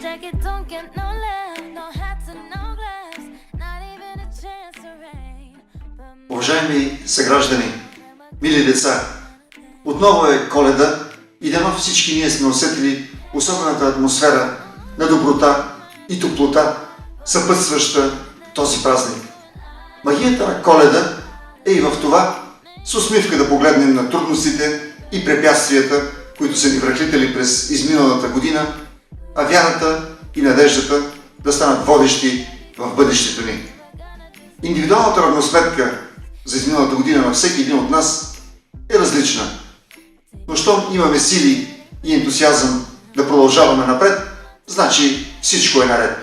jacket don't get no love, no hat to no gloves, not even a chance to rain. Уважаеми съграждани, мили деца, отново е Коледа и дано всички ние сме усетили особената атмосфера на доброта и топлота, съпътстваща този празник. Магията на Коледа е и в това с усмивка да погледнем на трудностите и препятствията, които са ни връхлитали през изминалата година, а вярата и надеждата да станат водещи в бъдещето ни. Индивидуалната равносметка за изминалата година на всеки един от нас е различна. Но щом имаме сили и ентусиазъм да продължаваме напред, значи всичко е наред.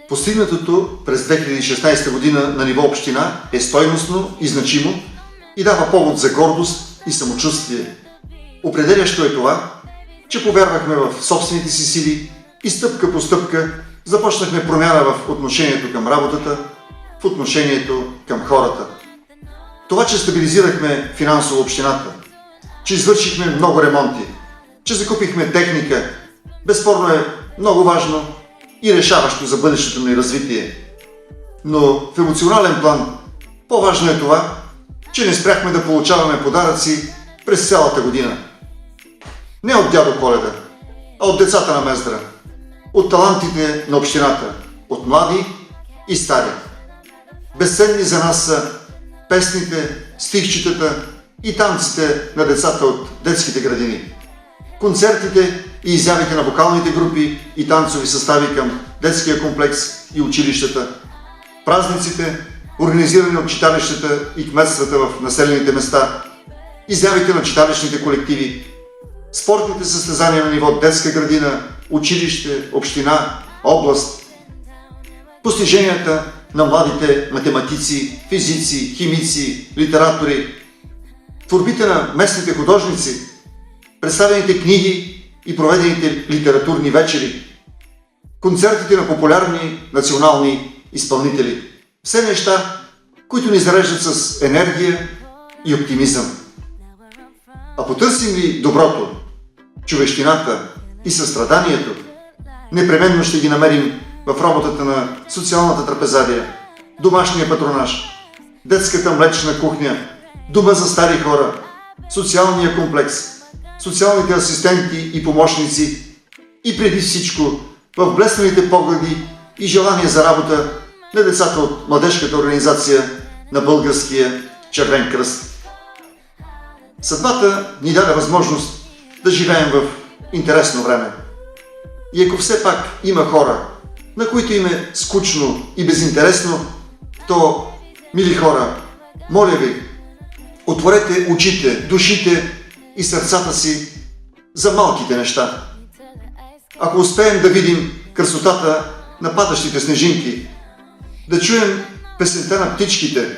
Постигнатото през 2016 година на ниво община е стойностно и значимо и дава повод за гордост и самочувствие. Определящо е това, че повярвахме в собствените си сили и стъпка по стъпка започнахме промяна в отношението към работата, в отношението към хората. Това, че стабилизирахме финансово общината, че извършихме много ремонти, че закупихме техника, безспорно е много важно и решаващо за бъдещето ни развитие. Но в емоционален план по-важно е това, че не спряхме да получаваме подаръци през цялата година. Не от дядо Коледа, а от децата на Мездра, от талантите на общината, от млади и стари. Безценни за нас са песните, стихчетата и танците на децата от детските градини, концертите и изявите на вокалните групи и танцови състави към детския комплекс и училищата, празниците, организирани от читалищата и кметствата в населените места, изявите на читалищните колективи, спортните състезания на ниво детска градина, училище, община, област, постиженията на младите математици, физици, химици, литератори, творбите на местните художници, представените книги и проведените литературни вечери, концертите на популярни национални изпълнители. Все неща, които ни зареждат с енергия и оптимизъм. А потърсим ли доброто, човещината и състраданието, непременно ще ги намерим в работата на социалната трапезария, домашния патронаж, детската млечна кухня, дома за стари хора, социалния комплекс, социалните асистенти и помощници и преди всичко в блесналите погледи и желание за работа на децата от младежката организация на Българския Червен кръст. Съдбата ни даде възможност да живеем в интересно време. И ако все пак има хора, на които им е скучно и безинтересно, то, мили хора, моля ви, отворете очите, душите и сърцата си за малките неща. Ако успеем да видим красотата на падащите снежинки, да чуем песента на птичките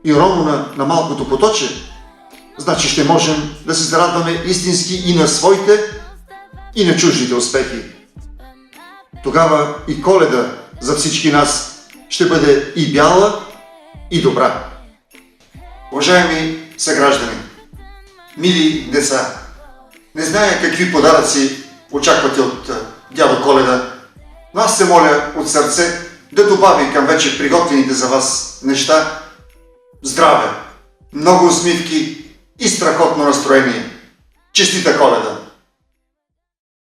и ромона на малкото поточе, значи ще можем да се зарадваме истински и на своите, и на чуждите успехи. Тогава и Коледа за всички нас ще бъде и бяла, и добра. Уважаеми съграждани, мили деца, не зная какви подаръци очаквате от дядо Коледа, но аз се моля от сърце да добави към вече приготвените за вас неща здраве, много усмивки и страхотно настроение. Честита Коледа!